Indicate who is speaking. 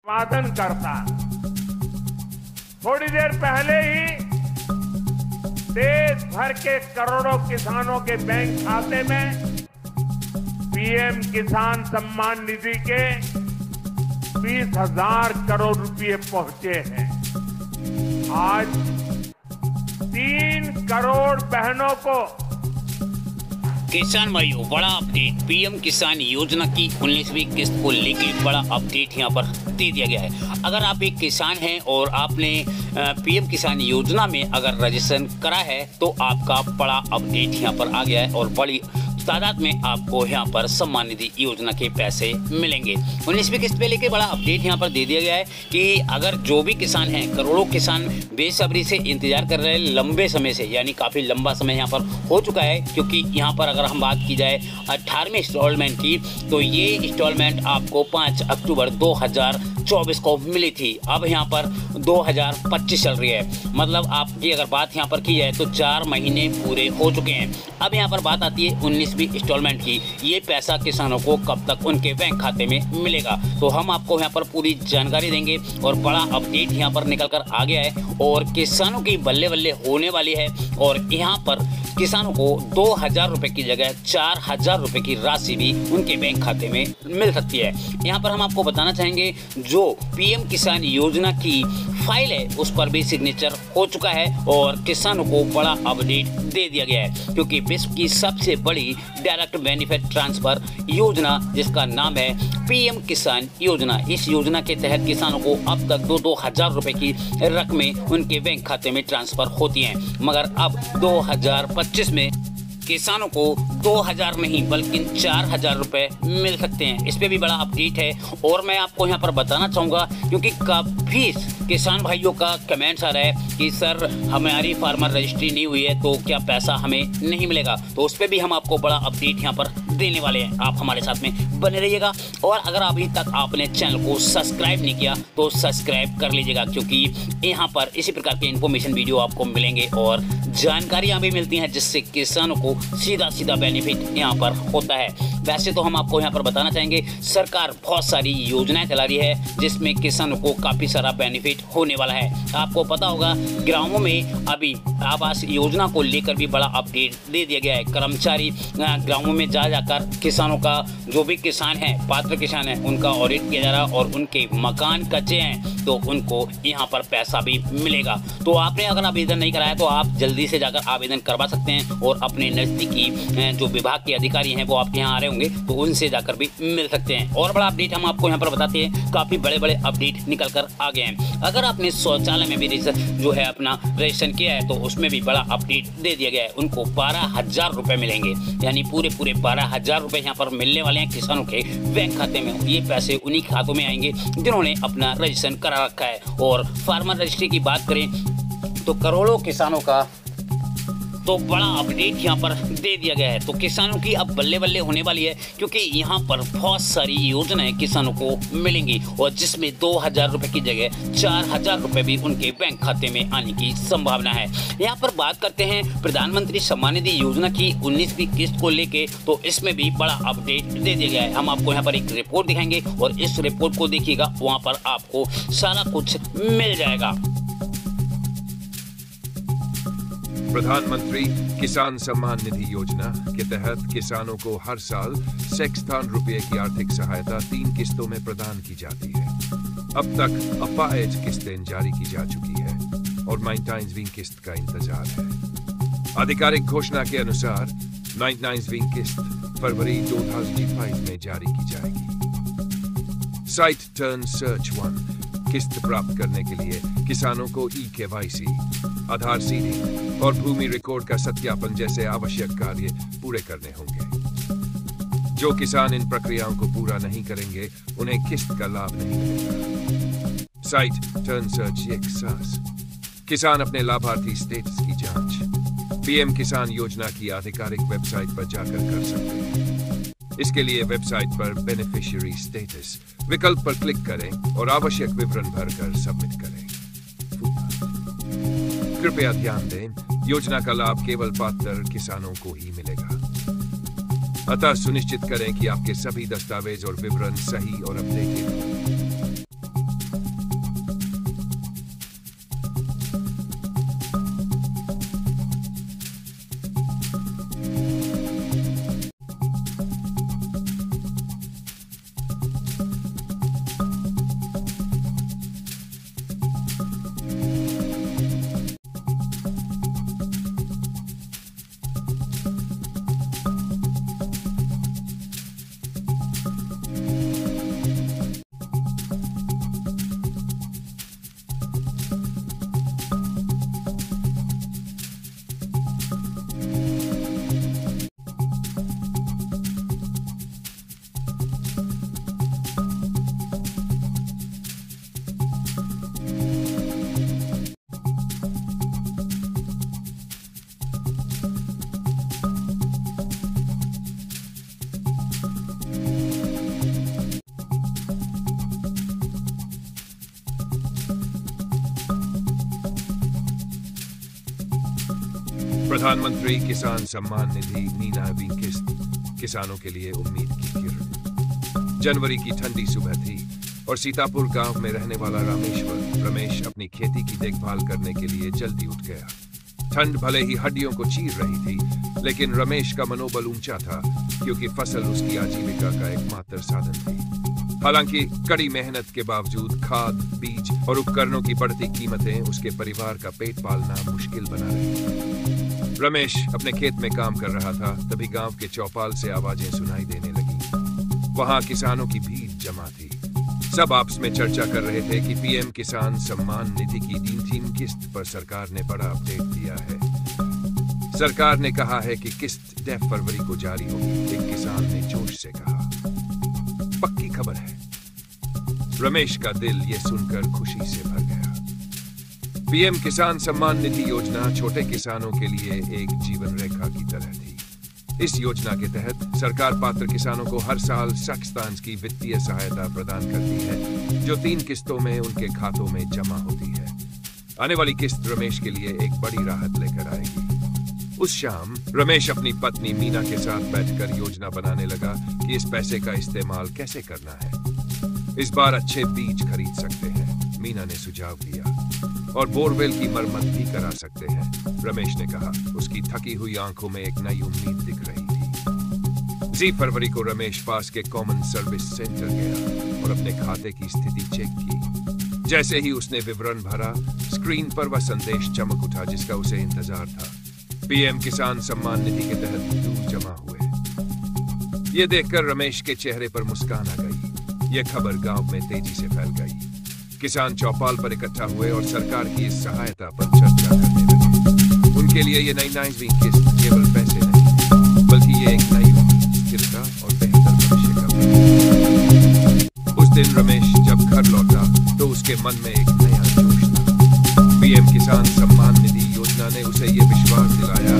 Speaker 1: उत्पादन करता। थोड़ी देर पहले ही देश भर के करोड़ों किसानों के बैंक खाते में पीएम किसान सम्मान निधि के 20,000 करोड़ रुपए पहुंचे हैं। आज 3 करोड़ बहनों को
Speaker 2: किसान भाइयों, बड़ा अपडेट। पीएम किसान योजना की 19वीं किस्त को लेकर बड़ा अपडेट यहां पर दे दिया गया है। अगर आप एक किसान हैं और आपने पीएम किसान योजना में अगर रजिस्ट्रेशन करा है तो आपका बड़ा अपडेट यहां पर आ गया है और बड़ी तादाद में आपको यहाँ पर सम्मान निधि योजना के पैसे मिलेंगे। 19वीं किस्त पे लेके बड़ा अपडेट यहाँ पर दे दिया गया है कि अगर जो भी किसान हैं, करोड़ों किसान बेसब्री से इंतजार कर रहे हैं लंबे समय से, यानी काफ़ी लंबा समय यहाँ पर हो चुका है। क्योंकि यहाँ पर अगर हम बात की जाए 18वें इंस्टॉलमेंट की, तो ये इंस्टॉलमेंट आपको 5 अक्टूबर 2024 को मिली थी। अब यहाँ पर 2025 चल रही है, मतलब आपकी अगर बात यहाँ पर की जाए तो 4 महीने पूरे हो चुके हैं। अब यहाँ पर बात आती है 19वीं इंस्टॉलमेंट की। ये पैसा किसानों को कब तक उनके बैंक खाते में मिलेगा, तो हम आपको यहाँ पर पूरी जानकारी देंगे और बड़ा अपडेट यहाँ पर निकल कर आ गया है और किसानों की बल्ले बल्ले होने वाली है। और यहाँ पर किसानों को 2,000 रुपये की जगह 4,000 रुपये की राशि भी उनके बैंक खाते में मिल सकती है। यहाँ पर हम आपको बताना चाहेंगे जो पीएम किसान योजना की फाइल है उस पर भी सिग्नेचर हो चुका है और किसानों को बड़ा अपडेट दे दिया गया है। क्योंकि विश्व की सबसे बड़ी डायरेक्ट बेनिफिट ट्रांसफर योजना जिसका नाम है पीएम किसान योजना, इस योजना के तहत किसानों को अब तक 2,000 रुपये की रकमें उनके बैंक खाते में ट्रांसफर होती हैं। मगर अब 2025 में किसानों को 2,000 नहीं बल्कि 4,000 रुपये मिल सकते हैं। इस पे भी बड़ा अपडेट है और मैं आपको यहाँ पर बताना चाहूँगा क्योंकि काफ़ी किसान भाइयों का कमेंट्स आ रहा है कि सर हमारी फार्मर रजिस्ट्री नहीं हुई है तो क्या पैसा हमें नहीं मिलेगा, तो उस पर भी हम आपको बड़ा अपडेट यहाँ पर देने वाले हैं। आप हमारे साथ में बने रहिएगा और अगर अभी तक आपने चैनल को सब्सक्राइब नहीं किया तो सब्सक्राइब कर लीजिएगा क्योंकि यहाँ पर इसी प्रकार के इन्फॉर्मेशन वीडियो आपको मिलेंगे और जानकारियाँ भी मिलती हैं जिससे किसानों को सीधा सीधा बेनिफिट यहाँ पर होता है। वैसे तो हम आपको यहाँ पर बताना चाहेंगे सरकार बहुत सारी योजनाएं चला रही है जिसमें किसानों को काफ़ी सारा बेनिफिट होने वाला है। आपको पता होगा ग्रामों में अभी आवास योजना को लेकर भी बड़ा अपडेट दे दिया गया है। कर्मचारी ग्रामों में जा जाकर किसानों का जो भी किसान है, पात्र किसान है, उनका ऑडिट किया जा रहा है और उनके मकान कच्चे हैं तो उनको यहाँ पर पैसा भी मिलेगा। तो आपने अगर आवेदन नहीं कराया तो आप जल्दी से जाकर आवेदन करवा सकते हैं और अपने नज़दीकी जो विभाग के अधिकारी हैं वो आपके यहाँ आ रहे होंगे तो उनसे जाकर भी मिल सकते हैं। और बड़ा अपडेट हम आपको यहाँ पर बताते हैं, काफ़ी बड़े बड़े अपडेट निकल कर आ गए हैं। अगर आपने शौचालय में भी जो है अपना रजिस्ट्रेशन किया है तो उसमें भी बड़ा अपडेट दे दिया गया है। उनको 12,000 रुपये मिलेंगे, यानी पूरे 12,000 रुपये यहाँ पर मिलने वाले हैं किसानों के बैंक खाते में। ये पैसे उन्हीं खातों में आएंगे जिन्होंने अपना रजिस्ट्रेशन करा रखा है। और फार्मर रजिस्ट्री की बात करें तो करोड़ों किसानों का तो बड़ा अपडेट यहाँ पर दे दिया गया है। तो किसानों की अब बल्ले बल्ले होने वाली है क्योंकि यहाँ पर बहुत सारी योजनाएं किसानों को मिलेंगी और जिसमें 2,000 रुपये की जगह 4,000 रुपये भी उनके बैंक खाते में आने की संभावना है। यहाँ पर बात करते हैं प्रधानमंत्री सम्मान निधि योजना की 19वीं किस्त को लेके, तो इसमें भी बड़ा अपडेट दे दिया गया है। हम आपको यहाँ पर एक रिपोर्ट दिखाएंगे और इस रिपोर्ट को देखिएगा, वहाँ पर आपको सारा कुछ मिल जाएगा।
Speaker 3: प्रधानमंत्री किसान सम्मान निधि योजना के तहत किसानों को हर साल 66 रुपये की आर्थिक सहायता 3 किस्तों में प्रदान की जाती है। अब तक अपाएज किस्तें जारी की जा चुकी है और 99वीं किस्त का इंतजार है। आधिकारिक घोषणा के अनुसार 99वीं किस्त फरवरी 2025 में जारी की जाएगी। साइट टर्न सर्च 1 किस्त प्राप्त करने के लिए किसानों को ई-केवाईसी, आधार सीडिंग और भूमि रिकॉर्ड का सत्यापन जैसे आवश्यक कार्य पूरे करने होंगे। जो किसान इन प्रक्रियाओं को पूरा नहीं करेंगे उन्हें किस्त का लाभ नहीं मिलेगा। साइट टर्न सर्च एक सास किसान अपने लाभार्थी स्टेटस की जांच पीएम किसान योजना की आधिकारिक वेबसाइट पर जाकर कर सकते हैं। इसके लिए वेबसाइट पर बेनिफिशियरी स्टेटस विकल्प पर क्लिक करें और आवश्यक विवरण भरकर सबमिट करें। कृपया ध्यान दें, योजना का लाभ केवल पात्र किसानों को ही मिलेगा। अतः सुनिश्चित करें कि आपके सभी दस्तावेज और विवरण सही और अपडेटेड हों। प्रधानमंत्री किसान सम्मान निधि नीनावी किस्त किसानों के लिए उम्मीद की किरण। जनवरी की ठंडी सुबह थी और सीतापुर गांव में रहने वाला रमेश अपनी खेती की देखभाल करने के लिए जल्दी उठ गया। ठंड भले ही हड्डियों को चीर रही थी, लेकिन रमेश का मनोबल ऊंचा था क्योंकि फसल उसकी आजीविका का एकमात्र साधन थी। हालांकि कड़ी मेहनत के बावजूद खाद, बीज और उपकरणों की बढ़ती कीमतें उसके परिवार का पेट पालना मुश्किल बना रही थी। रमेश अपने खेत में काम कर रहा था, तभी गांव के चौपाल से आवाजें सुनाई देने लगी। वहां किसानों की भीड़ जमा थी। सब आपस में चर्चा कर रहे थे कि पीएम किसान सम्मान निधि की 3 किस्त पर सरकार ने बड़ा अपडेट दिया है। सरकार ने कहा है कि किस्त 10 फरवरी को जारी होगी, एक किसान ने जोश से कहा। पक्की खबर है। रमेश का दिल ये सुनकर खुशी से भर गया। पीएम किसान सम्मान निधि योजना छोटे किसानों के लिए एक जीवन रेखा की तरह थी। इस योजना के तहत सरकार पात्र किसानों को हर साल पाकिस्तान की वित्तीय सहायता प्रदान करती है, जो 3 किस्तों में उनके खातों में जमा होती है। आने वाली किस्त रमेश के लिए एक बड़ी राहत लेकर आएगी। उस शाम रमेश अपनी पत्नी मीना के साथ बैठकर योजना बनाने लगा कि इस पैसे का इस्तेमाल कैसे करना है। इस बार अच्छे बीज खरीद सकते हैं, मीना ने सुझाव दिया, और बोरवेल की मरम्मत भी करा सकते हैं, रमेश ने कहा। उसकी थकी हुई आंखों में एक नई उम्मीद दिख रही थी। 10 फरवरी को रमेश पास के कॉमन सर्विस सेंटर गया और अपने खाते की स्थिति चेक की। जैसे ही उसने विवरण भरा, स्क्रीन पर वह संदेश चमक उठा जिसका उसे इंतजार था। पीएम किसान सम्मान निधि के तहत दूध जमा हुए। ये देखकर रमेश के चेहरे पर मुस्कान आ गई। यह खबर गांव में तेजी से फैल गई। किसान चौपाल पर इकट्ठा हुए और सरकार की इस सहायता पर चर्चा करने लगे। उनके लिए ये नई किस्त केवल पैसे नहीं, बल्कि ये एक नई स्थिरता और बेहतर भविष्य का प्रतीक। उस दिन रमेश जब घर लौटा तो उसके मन में एक नया जोश था। पीएम किसान सम्मान निधि योजना ने उसे ये विश्वास दिलाया